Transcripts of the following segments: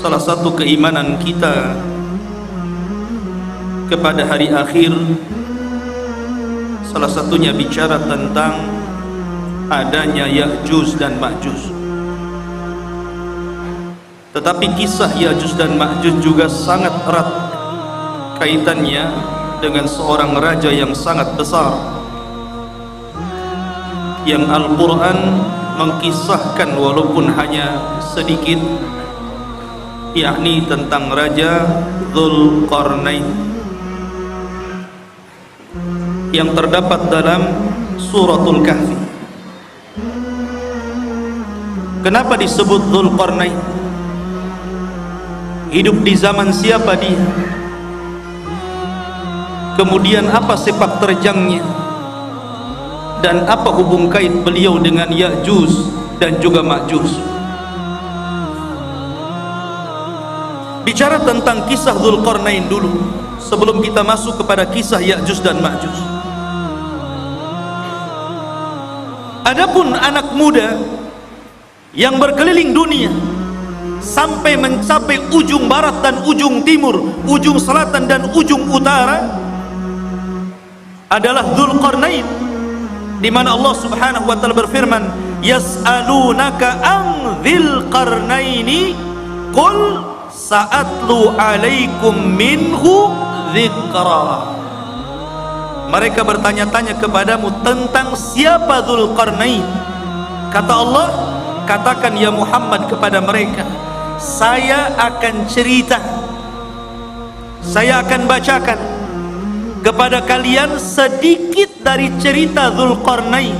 Salah satu keimanan kita kepada hari akhir, salah satunya bicara tentang adanya Ya'juj dan Ma'juj. Tetapi kisah Ya'juj dan Ma'juj juga sangat erat kaitannya dengan seorang raja yang sangat besar, yang Al-Quran mengkisahkan walaupun hanya sedikit, yakni tentang Raja Dzulqarnain yang terdapat dalam Suratul Kahfi. Kenapa disebut Dzulqarnain? Hidup di zaman siapa dia? Kemudian apa sepak terjangnya? Dan apa hubung kait beliau dengan Ya'juj dan juga Ma'juj? Bicara tentang kisah Dzulqarnain dulu sebelum kita masuk kepada kisah Ya'juj dan Ma'juj. Adapun anak muda yang berkeliling dunia sampai mencapai ujung barat dan ujung timur, ujung selatan dan ujung utara adalah Dzulqarnain, di mana Allah Subhanahu wa taala berfirman, yas'alunaka an dzil qarnaini qul sa'atlu alaikum minhu dzikra. Mereka bertanya-tanya kepadamu tentang siapa Dzulqarnain. Kata Allah, katakan ya Muhammad kepada mereka, saya akan cerita, saya akan bacakan kepada kalian sedikit dari cerita Dzulqarnain.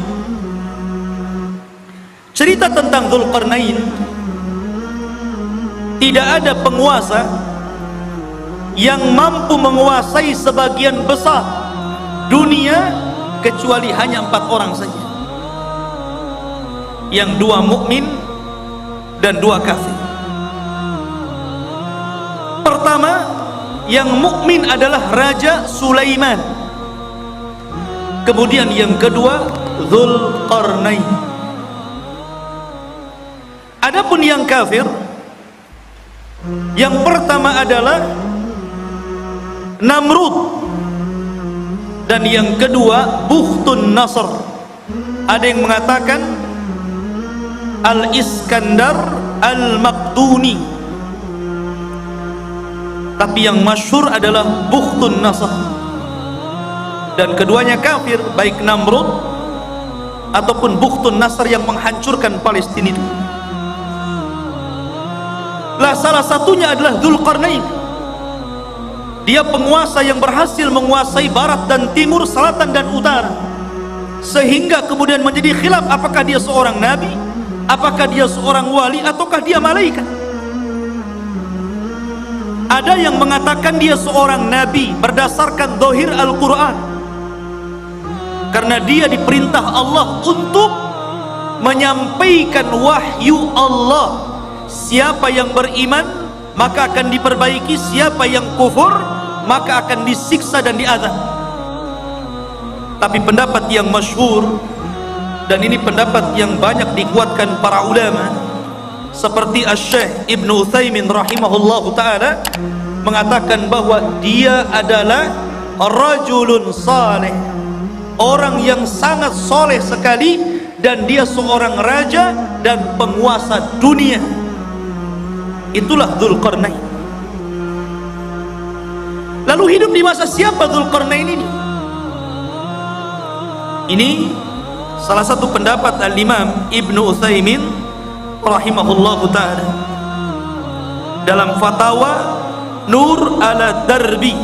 Cerita tentang Dzulqarnain, tidak ada penguasa yang mampu menguasai sebagian besar dunia kecuali hanya 4 orang saja, yang 2 mukmin dan 2 kafir. Pertama, yang mukmin adalah Raja Sulaiman. Kemudian yang kedua Dzulqarnain. Adapun yang kafir, yang pertama adalah Namrud, dan yang kedua Bukhtun Nasr. Ada yang mengatakan Al-Iskandar Al-Maqduni, tapi yang masyhur adalah Bukhtun Nasr. Dan keduanya kafir, baik Namrud ataupun Bukhtun Nasr yang menghancurkan Palestina itu. Lah salah satunya adalah Dzulqarnain. Dia penguasa yang berhasil menguasai barat dan timur, selatan dan utara, sehingga kemudian menjadi khilaf apakah dia seorang nabi, apakah dia seorang wali, ataukah dia malaikat. Ada yang mengatakan dia seorang nabi berdasarkan zahir Al-Quran, karena dia diperintah Allah untuk menyampaikan wahyu Allah. Siapa yang beriman maka akan diperbaiki, siapa yang kufur maka akan disiksa dan diazab. Tapi pendapat yang masyhur, dan ini pendapat yang banyak dikuatkan para ulama seperti Asy-Syaikh Ibnu Utsaimin rahimahullahu taala, mengatakan bahwa dia adalah rajulun saleh, orang yang sangat soleh sekali, dan dia seorang raja dan penguasa dunia. Itulah Dzulqarnain. Lalu hidup di masa siapa Dzulqarnain ini? Ini salah satu pendapat Al-Imam Ibnu Utsaimin rahimahullahu ta'ala dalam fatwa Nur ala Darbi,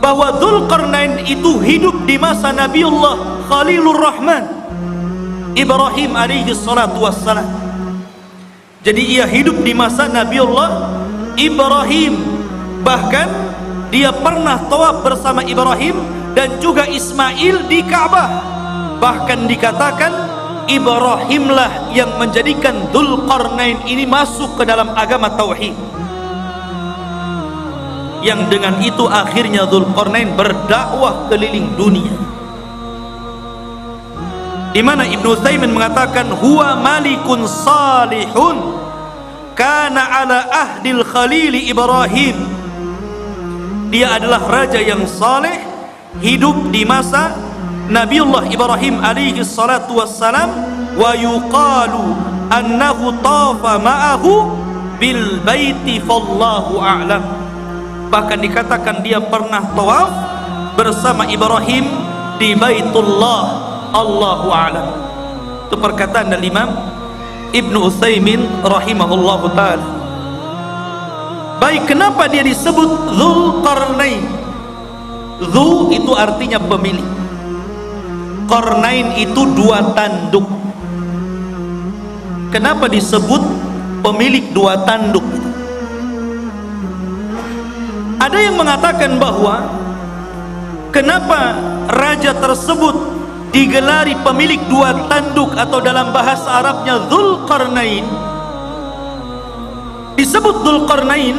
bahwa Dzulqarnain itu hidup di masa Nabiullah Khalilur Rahman Ibrahim alaihi salatu wassalam. Jadi ia hidup di masa Nabiullah Ibrahim, bahkan dia pernah tawaf bersama Ibrahim dan juga Ismail di Ka'bah. Bahkan dikatakan Ibrahimlah yang menjadikan Dzulqarnain ini masuk ke dalam agama tauhid, yang dengan itu akhirnya Dzulqarnain berdakwah keliling dunia. di mana Ibnu Utsaimin mengatakan huwa malikun salihun kana ala ahdil khalil Ibrahim. Dia adalah raja yang saleh, hidup di masa Nabiullah Ibrahim alaihi salatu wassalam, wa yuqalu annahu tafa ma'ahu bil baiti fallahu a'lam. Bahkan dikatakan dia pernah tawaf bersama Ibrahim di Baitullah, Allahu a'lam. Itu perkataan dari Imam Ibnu Utsaimin rahimahullahu taala. Baik, kenapa dia disebut Dzulqarnain? Dzu itu artinya pemilik, Qarnain itu dua tanduk. Kenapa disebut pemilik dua tanduk? Ada yang mengatakan bahwa kenapa raja tersebut digelari pemilik dua tanduk, atau dalam bahasa Arabnya Dzulqarnain. Disebut Dzulqarnain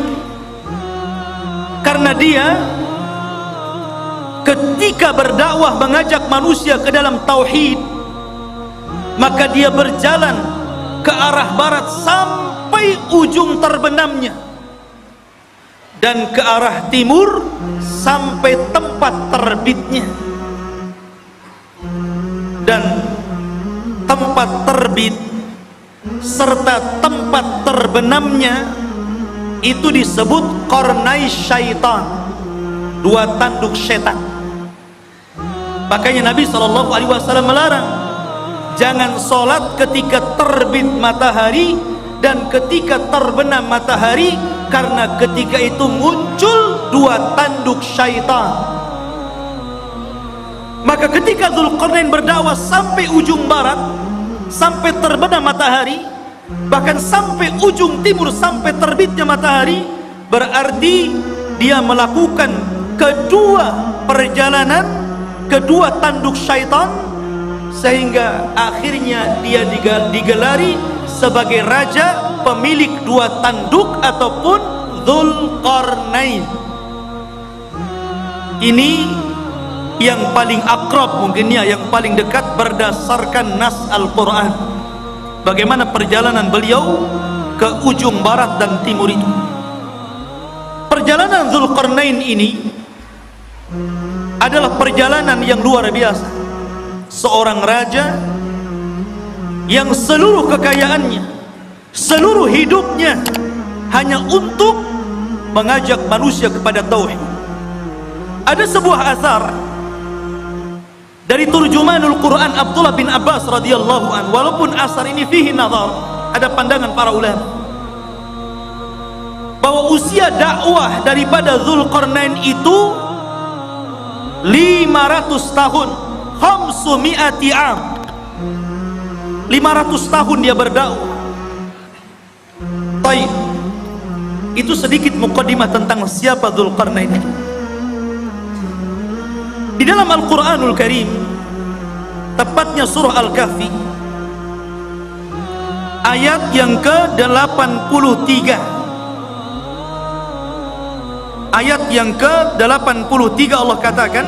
karena dia ketika berdakwah mengajak manusia ke dalam tauhid, maka dia berjalan ke arah barat sampai ujung terbenamnya, dan ke arah timur sampai tempat terbitnya. Dan tempat terbit serta tempat terbenamnya itu disebut qarnai syaitan, dua tanduk setan. Makanya Nabi SAW melarang jangan sholat ketika terbit matahari dan ketika terbenam matahari, karena ketika itu muncul dua tanduk syaitan. Maka ketika Dzulqarnain berdakwah sampai ujung barat, sampai terbenam matahari, bahkan sampai ujung timur, sampai terbitnya matahari, berarti dia melakukan kedua perjalanan, kedua tanduk syaitan, sehingga akhirnya dia digelari sebagai raja pemilik dua tanduk ataupun Dzulqarnain. Ini yang paling akrab mungkinnya, yang paling dekat berdasarkan nas Al-Quran, bagaimana perjalanan beliau ke ujung barat dan timur itu. Perjalanan Dzulqarnain ini adalah perjalanan yang luar biasa. Seorang raja yang seluruh kekayaannya, seluruh hidupnya hanya untuk mengajak manusia kepada tauhid. Ada sebuah asar dari turjumanul Quran Abdullah bin Abbas radhiyallahu anhu, walaupun asar ini fihi nazar, ada pandangan para ulama bahwa usia dakwah daripada Dzulqarnain itu 500 tahun, 500 am, 500 tahun dia berdakwah. Baik, itu sedikit muqaddimah tentang siapa Dzulqarnain itu. Di dalam Al-Quranul Karim, tepatnya surah Al-Kahfi, ayat yang ke-83, ayat yang ke-83 Allah katakan,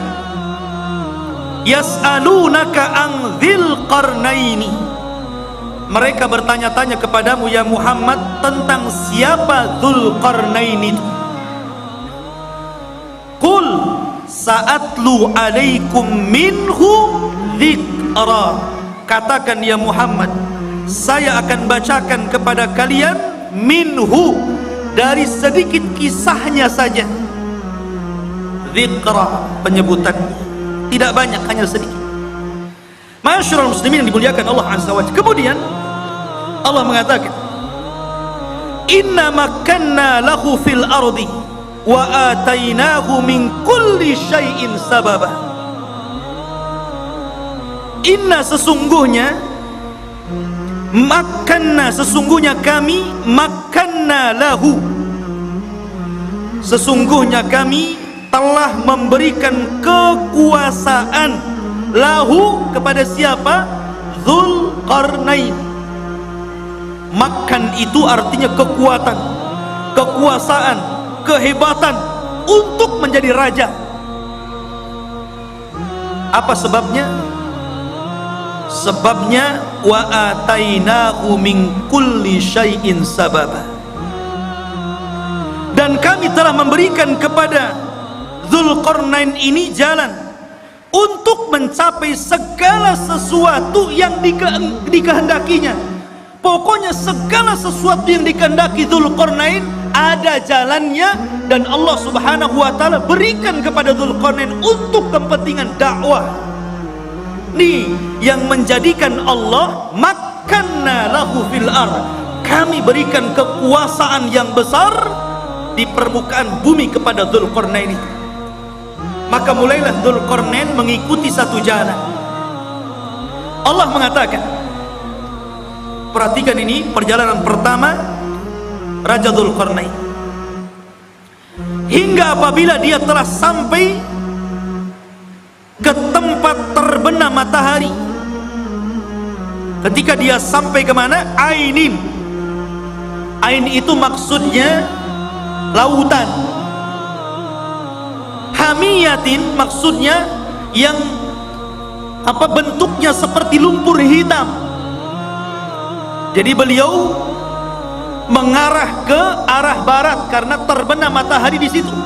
yas'alunaka an dzil qarnaini, mereka bertanya-tanya kepadamu ya Muhammad tentang siapa Dzulqarnain itu. Qul sa'atlu alaikum minhu dzikra, katakan ya Muhammad, saya akan bacakan kepada kalian minhu, dari sedikit kisahnya saja. Dzikra, penyebutan, tidak banyak, hanya sedikit. Ma'asyiral muslimin yang dimuliakan Allah Azza wa Jalla. Kemudian Allah mengatakan, inna makanna lahu fil ardi wa atainahu min kulli syai'in sababa. Inna, sesungguhnya, makanna, sesungguhnya kami, makanna lahu, sesungguhnya kami telah memberikan kekuasaan lahu, kepada siapa? Dzulqarnain. Makan itu artinya kekuatan, kekuasaan, kehebatan untuk menjadi raja. Apa sebabnya? Sebabnya wa atainahu min kulli syai'in sababa. Dan kami telah memberikan kepada Dzulqarnain ini jalan untuk mencapai segala sesuatu yang dikehendakinya. Pokoknya segala sesuatu yang dikehendaki Dzulqarnain ada jalannya, dan Allah Subhanahu wa taala berikan kepada Dzulqarnain untuk kepentingan dakwah. Nih yang menjadikan Allah makanna lahu fil ard. Kami berikan kekuasaan yang besar di permukaan bumi kepada Dzulqarnain itu. Maka mulailah Dzulqarnain mengikuti satu jalan. Allah mengatakan, perhatikan ini perjalanan pertama Raja Dzulqarnain, hingga apabila dia telah sampai ke tempat terbenam matahari. Ketika dia sampai kemana? Ainin. Ain itu maksudnya lautan. Hamiyatin maksudnya yang bentuknya seperti lumpur hitam. Jadi beliau mengarah ke arah barat karena terbenam matahari di situ.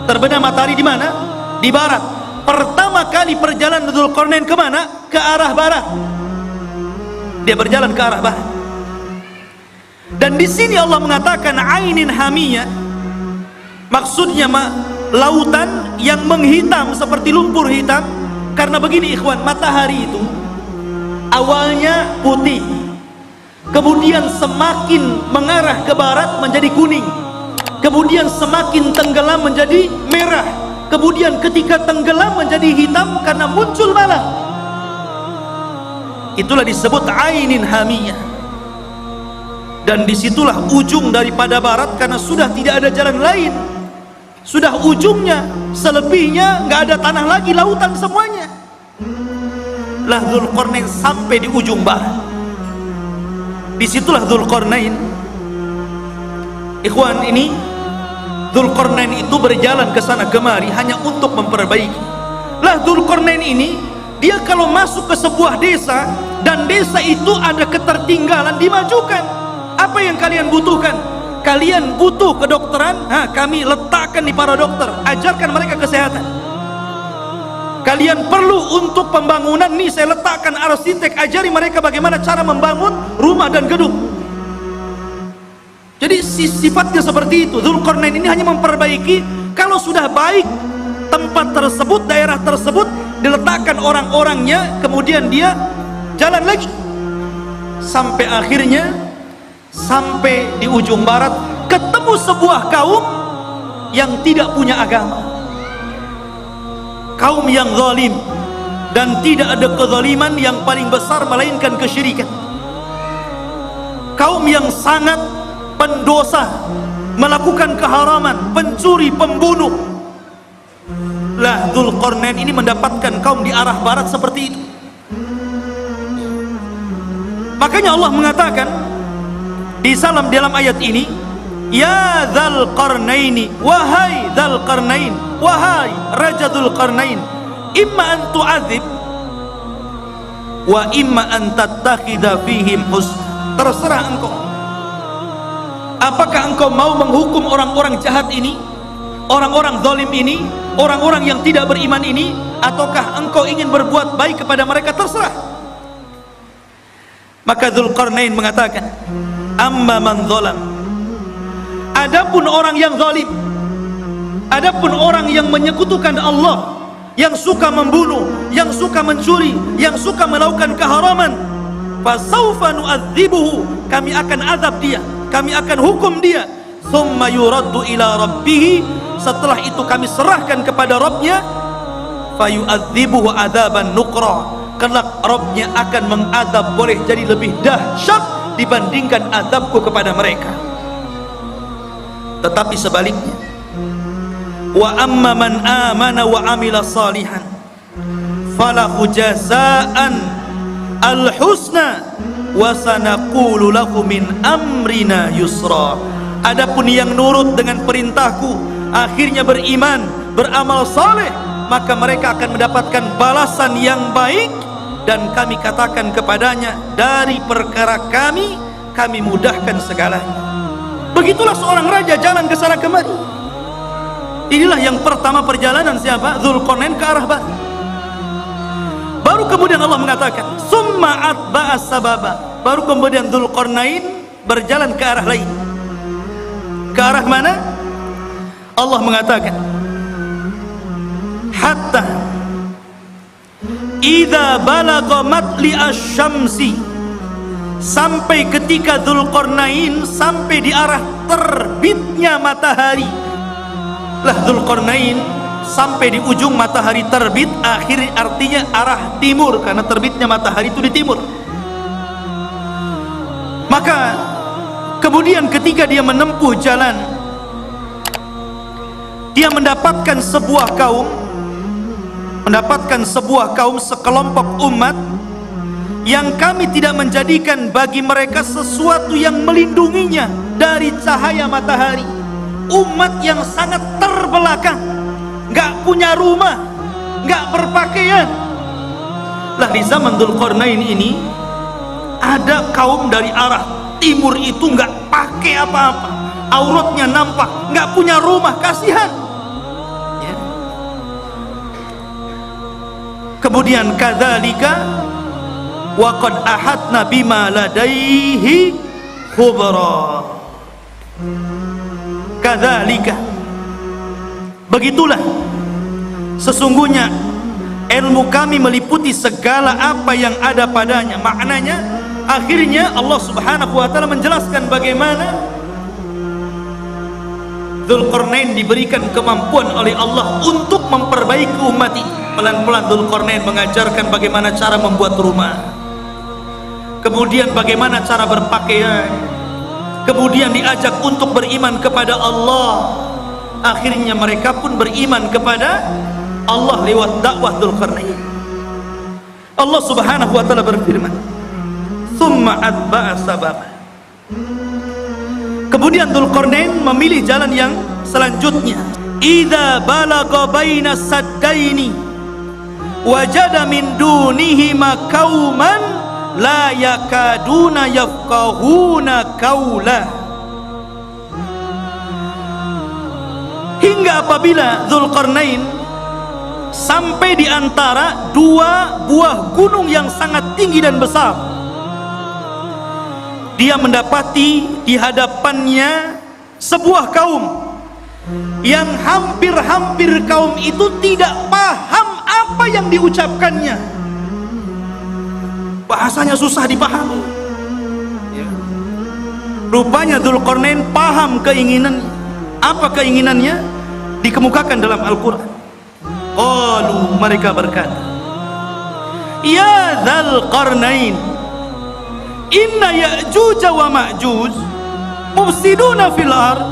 Terbenam matahari di mana? Di barat. Pertama kali perjalanan Dzulqarnain kemana? Ke arah barat. Dia berjalan ke arah barat. Dan di sini Allah mengatakan ainin hamiyah, maksudnya lautan yang menghitam seperti lumpur hitam. Karena begini ikhwan, matahari itu awalnya putih, kemudian semakin mengarah ke barat menjadi kuning, kemudian semakin tenggelam menjadi merah, kemudian ketika tenggelam menjadi hitam karena muncul malam. Itulah disebut ainin hamiyah. Dan disitulah ujung daripada barat, karena sudah tidak ada jalan lain, sudah ujungnya. Selebihnya nggak ada tanah lagi, lautan semuanya. Lah Dzulqarnain sampai di ujung barat. Disitulah Dzulqarnain, ikhwan, ini Dzulqarnain itu berjalan ke sana kemari hanya untuk memperbaiki. Lah Dzulqarnain ini, dia kalau masuk ke sebuah desa dan desa itu ada ketertinggalan, dimajukan. Apa yang kalian butuhkan? Kalian butuh kedokteran? Kami letakkan di para dokter, ajarkan mereka kesehatan. Kalian perlu untuk pembangunan? Nih saya letakkan arsitek, ajari mereka bagaimana cara membangun rumah dan gedung. Jadi sifatnya seperti itu. Dzulqarnain ini hanya memperbaiki. Kalau sudah baik tempat tersebut, daerah tersebut, diletakkan orang-orangnya, kemudian dia jalan lagi sampai akhirnya sampai di ujung barat, ketemu sebuah kaum yang tidak punya agama, kaum yang zalim, dan tidak ada kezaliman yang paling besar melainkan kesyirikan. Kaum yang sangat pendosa, melakukan keharaman, pencuri, pembunuh. Lah Dzulqarnain ini mendapatkan kaum di arah barat seperti itu. Makanya Allah mengatakan di dalam ayat ini, ya Dzulqarnaini, wahai Dzulqarnain, wahai Raja Dzulqarnain, imma an tu'adzib wa imma an tattakhidha fihim husna. Terserah engkau, apakah engkau mau menghukum orang-orang jahat ini, orang-orang zalim ini, orang-orang yang tidak beriman ini, ataukah engkau ingin berbuat baik kepada mereka? Terserah. Maka Dzulqarnain mengatakan, amma man zalam, adapun orang yang zalim, adapun orang yang menyekutukan Allah, yang suka membunuh, yang suka mencuri, yang suka melakukan keharaman, fasawfa nu'adzibuhu, kami akan azab dia, kami akan hukum dia, thumma yuraddu ila rabbih, setelah itu kami serahkan kepada Rabbnya, fayu'adzibuhu adzaban nuqra, kelak Rabbnya akan mengadab boleh jadi lebih dahsyat dibandingkan azabku kepada mereka. Tetapi sebaliknya, wa amma man amana wa amila salihan falahu jazaan al-husna wa sanaqulu lahu min amrina yusra. Adapun yang nurut dengan perintahku, akhirnya beriman, beramal saleh, maka mereka akan mendapatkan balasan yang baik dan kami katakan kepadanya, dari perkara kami mudahkan segalanya. Begitulah seorang raja jalan ke sana kemari. Inilah yang pertama perjalanan siapa? Dzulqarnain ke arah barat. Baru kemudian Allah mengatakan, summa atba'a sababa. Baru kemudian Dzulqarnain berjalan ke arah lain. Ke arah mana? Allah mengatakan, hatta idza balagha matli asy-syamsi, sampai ketika Dzulqarnain sampai di arah terbitnya matahari. Lah Dzulqarnain sampai di ujung matahari terbit, akhir artinya arah timur, karena terbitnya matahari itu di timur. Maka kemudian ketika dia menempuh jalan, dia mendapatkan sebuah kaum, sekelompok umat yang kami tidak menjadikan bagi mereka sesuatu yang melindunginya dari cahaya matahari. Umat yang sangat terbelakang, gak punya rumah, gak berpakaian. Lah di zaman Dzulqarnain ini ada kaum dari arah timur itu gak pakai apa-apa, auratnya nampak, gak punya rumah, kasihan. Kemudian kadzalika wa qad ahadna bima ladaihi khubra. Kadzalika, begitulah sesungguhnya ilmu kami meliputi segala apa yang ada padanya. Maknanya akhirnya Allah Subhanahu wa taala menjelaskan bagaimana Dzulqarnain diberikan kemampuan oleh Allah untuk memperbaiki umat ini. Pelan-pelan Dzulqarnain mengajarkan bagaimana cara membuat rumah, kemudian bagaimana cara berpakaian, kemudian diajak untuk beriman kepada Allah. Akhirnya mereka pun beriman kepada Allah lewat dakwah Dzulqarnain. Allah Subhanahu wa taala berfirman, "Tsumma atba'a sababa." Kemudian Dzulqarnain memilih jalan yang selanjutnya. Idza balagha baina saddaini wajada min dunihima qauman la yakaduna yafqahuna qaula. Hingga apabila Dzulqarnain sampai di antara dua buah gunung yang sangat tinggi dan besar, dia mendapati di hadapannya sebuah kaum yang hampir-hampir kaum itu tidak paham apa yang diucapkannya. Bahasanya susah dipahami. Rupanya Dzulqarnain paham keinginannya. Apa keinginannya? Dikemukakan dalam Al-Quran. Qalu, mereka berkata, ya Dzulqarnain, inna Ya'juj wa Ma'juj mufsiduna fil ard,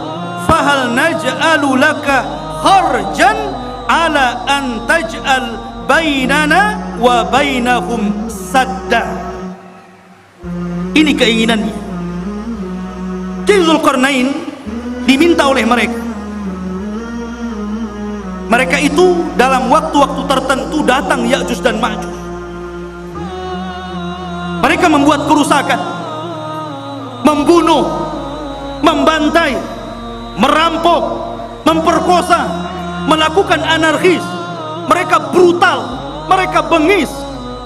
fahal naj'alu laka kharjan ala an taj'al bainana wa bainahum sadda. Ini keinginannya. Jadi Dzulqarnain diminta oleh mereka itu dalam waktu-waktu tertentu datang Ya'juj dan Ma'juj. Mereka membuat kerusakan, membunuh, membantai, merampok, memperkosa, melakukan anarkis. Mereka brutal, mereka bengis.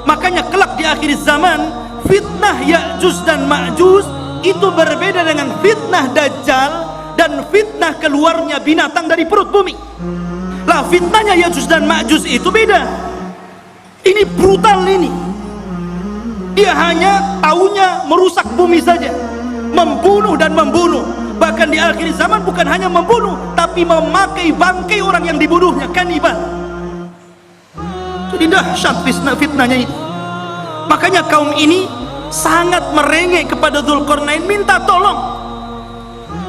Makanya kelak di akhir zaman, fitnah Ya'juj dan Ma'juj itu berbeda dengan fitnah Dajjal dan fitnah keluarnya binatang dari perut bumi. Lah fitnahnya Ya'juj dan Ma'juj itu beda. Ini brutal ini. Dia hanya taunya merusak bumi saja, membunuh dan membunuh. Bahkan di akhir zaman bukan hanya membunuh, tapi memakai bangkai orang yang dibunuhnya, kanibal. Jadi dahsyat fitnahnya ini. Makanya kaum ini sangat merengek kepada Dzulqarnain, minta tolong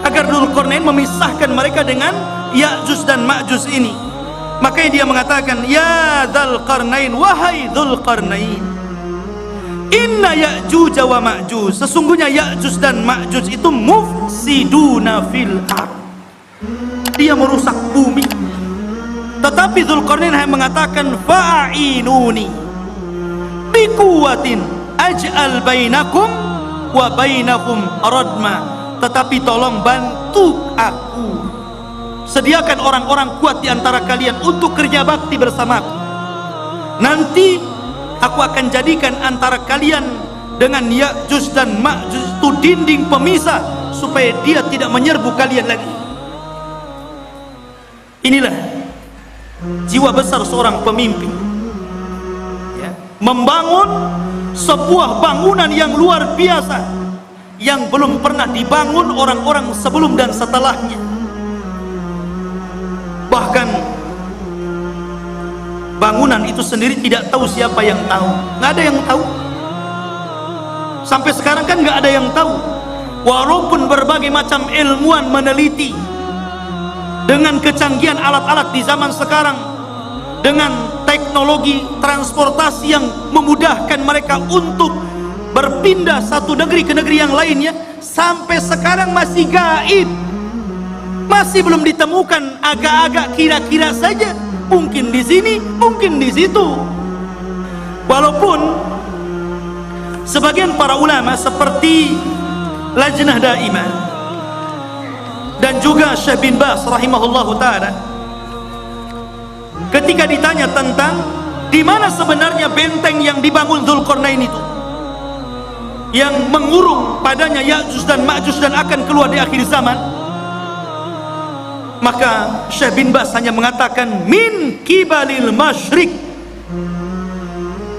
agar Dzulqarnain memisahkan mereka dengan Ya'juj dan Ma'juj ini. Makanya dia mengatakan, ya Dzulqarnain, wahai Dzulqarnain, inna Ya'juj wa Ma'juj, sesungguhnya Ya'juj dan Ma'juj itu mufsiduna fil ard, dia merusak bumi. Tetapi Dzulqarnain hanya mengatakan fa'inuni, biquwatin aj'al bainakum wa bainahum radma, tetapi tolong bantu aku, sediakan orang-orang kuat di antara kalian untuk kerja bakti bersamaku. Nanti aku akan jadikan antara kalian dengan Ya'juj dan Ma'juj itu dinding pemisah, supaya dia tidak menyerbu kalian lagi. Inilah jiwa besar seorang pemimpin, ya, membangun sebuah bangunan yang luar biasa yang belum pernah dibangun orang-orang sebelum dan setelahnya. Bahkan bangunan itu sendiri tidak tahu siapa yang tahu, nggak ada yang tahu. Sampai sekarang kan nggak ada yang tahu, walaupun berbagai macam ilmuwan meneliti dengan kecanggihan alat-alat di zaman sekarang, dengan teknologi transportasi yang memudahkan mereka untuk berpindah satu negeri ke negeri yang lainnya, sampai sekarang masih gaib, masih belum ditemukan, agak-agak kira-kira saja, mungkin di sini, mungkin di situ. Walaupun sebagian para ulama seperti Lajnah Daimah dan juga Syekh bin Baz rahimahullahu taala, ketika ditanya tentang di mana sebenarnya benteng yang dibangun Dzulqarnain itu, yang mengurung padanya Ya'juj dan Ma'juj dan akan keluar di akhir zaman, maka Syekh bin Baz hanya mengatakan min kibalil masyrik,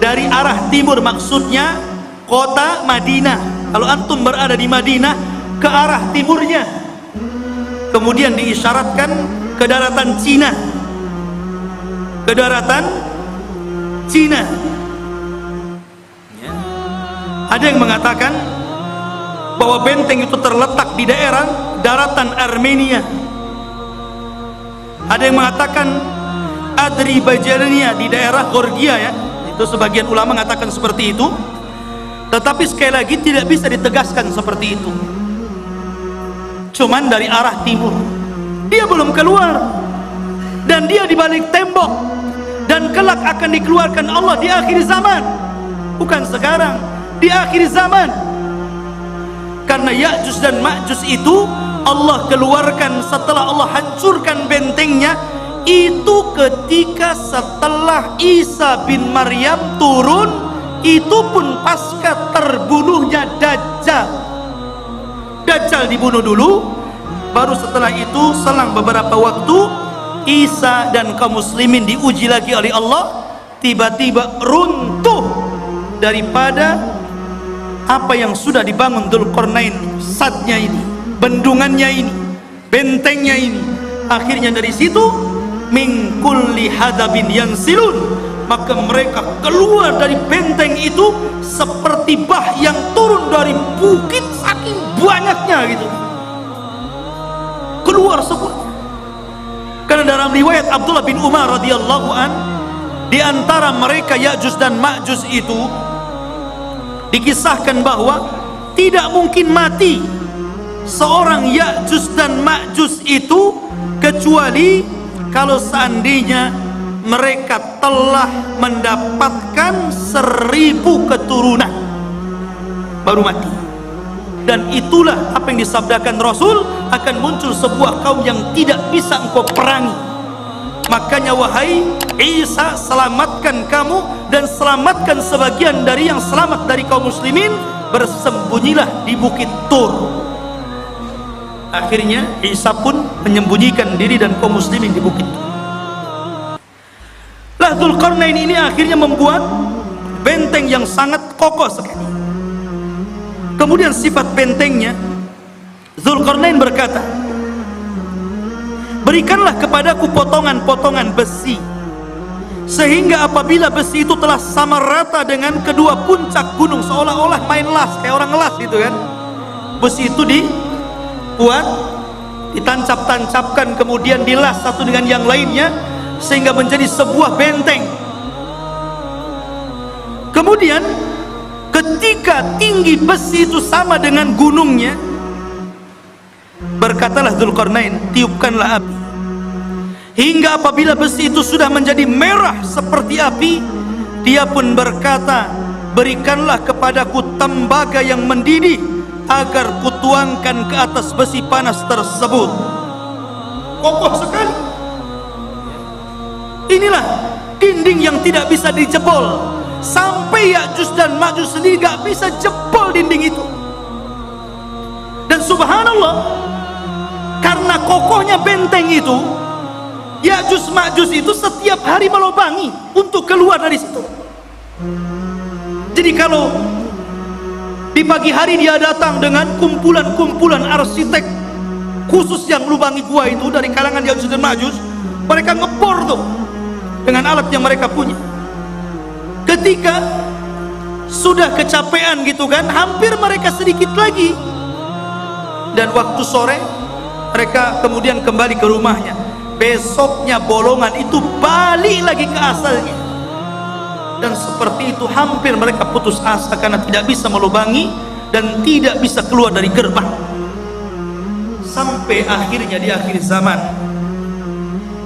dari arah timur, maksudnya kota Madinah. Kalau antum berada di Madinah, ke arah timurnya. Kemudian diisyaratkan ke daratan Cina, ke daratan Cina. Ya. Ada yang mengatakan bahwa benteng itu terletak di daerah daratan Armenia. Ada yang mengatakan Azerbaijan di daerah Georgia, ya. Itu sebagian ulama mengatakan seperti itu. Tetapi sekali lagi tidak bisa ditegaskan seperti itu. Cuman dari arah timur. Dia belum keluar, dan dia di balik tembok, dan kelak akan dikeluarkan Allah di akhir zaman. Bukan sekarang, di akhir zaman. Karena Ya'juj dan Ma'juj itu Allah keluarkan setelah Allah hancurkan bentengnya, itu ketika setelah Isa bin Maryam turun, itu pun pasca terbunuhnya Dajjal. Dajjal dibunuh dulu, baru setelah itu selang beberapa waktu Isa dan kaum muslimin diuji lagi oleh Allah, tiba-tiba runtuh daripada apa yang sudah dibangun Dzulqarnain, sadnya ini, bendungannya ini, bentengnya ini. Akhirnya dari situ min kulli hadabin yansilun, maka mereka keluar dari benteng itu seperti bah yang turun dari bukit, saking banyaknya gitu, keluar semua. Karena dalam riwayat Abdullah bin Umar radhiyallahu an, di antara mereka Ya'juj dan Ma'juj itu dikisahkan bahwa tidak mungkin mati seorang Ya'juj dan Ma'juj itu kecuali kalau seandainya mereka telah mendapatkan 1000 keturunan baru mati. Dan itulah apa yang disabdakan Rasul, akan muncul sebuah kaum yang tidak bisa engkau perangi. Makanya wahai Isa, selamatkan kamu dan selamatkan sebagian dari yang selamat dari kaum muslimin, bersembunyilah di bukit Tur. Akhirnya Isa pun menyembunyikan diri dan kaum muslimin di bukit Tur. Dzulqarnain ini akhirnya membuat benteng yang sangat kokoh sekali. Kemudian sifat bentengnya, Dzulqarnain berkata, berikanlah kepadaku potongan-potongan besi, sehingga apabila besi itu telah sama rata dengan kedua puncak gunung, seolah-olah main las, kayak orang las gitu kan, besi itu dibuat, ditancap-tancapkan, kemudian dilas satu dengan yang lainnya, sehingga menjadi sebuah benteng. Kemudian ketika tinggi besi itu sama dengan gunungnya, berkatalah Dzulqarnain, tiupkanlah api, hingga apabila besi itu sudah menjadi merah seperti api. Dia pun berkata, berikanlah kepadaku tembaga yang mendidih agar kutuangkan ke atas besi panas tersebut. Kokoh sekali. Inilah dinding yang tidak bisa dijebol. Sampai Ya'juj dan Ma'juj sendiri gak bisa jebol dinding itu. Dan subhanallah, karena kokohnya benteng itu, Ya'juj Ma'juj itu setiap hari melobangi untuk keluar dari situ. Jadi kalau di pagi hari dia datang dengan kumpulan-kumpulan arsitek khusus yang melubangi gua itu dari kalangan Ya'juj dan Ma'juj, mereka ngebor tuh dengan alat yang mereka punya. Ketika sudah kecapean gitu kan, hampir mereka sedikit lagi, dan waktu sore mereka kemudian kembali ke rumahnya. Besoknya bolongan itu balik lagi ke asalnya, dan seperti itu hampir mereka putus asa karena tidak bisa melubangi dan tidak bisa keluar dari gerbang. Sampai akhirnya di akhir zaman,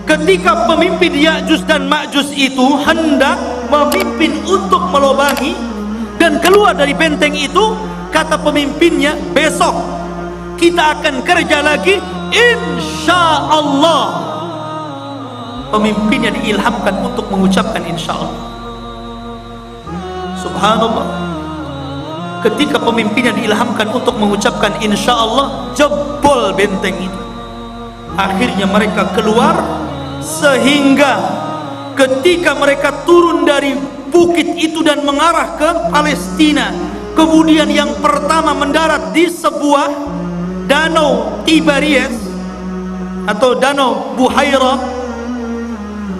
ketika pemimpin Ya'juj dan Ma'juj itu hendak memimpin untuk melobangi dan keluar dari benteng itu, kata pemimpinnya, besok kita akan kerja lagi, insya Allah. Pemimpinnya diilhamkan untuk mengucapkan insya Allah. Subhanallah, ketika pemimpinnya diilhamkan untuk mengucapkan insya Allah, jebol benteng itu. Akhirnya mereka keluar, sehingga ketika mereka turun dari bukit itu dan mengarah ke Palestina, kemudian yang pertama mendarat di sebuah danau Tiberias atau danau Buhairah.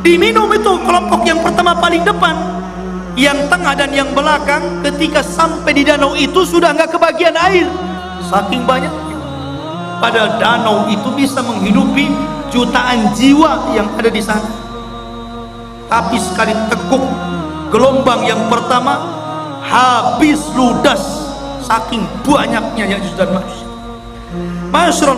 Diminum itu kelompok yang pertama paling depan, yang tengah dan yang belakang. Ketika sampai di danau itu sudah nggak kebagian air, saking banyaknya. Padahal danau itu bisa menghidupi jutaan jiwa yang ada di sana. Tapi sekali teguk gelombang yang pertama, habis ludas saking banyaknya Ya'juj dan Ma'juj. Masyaallah.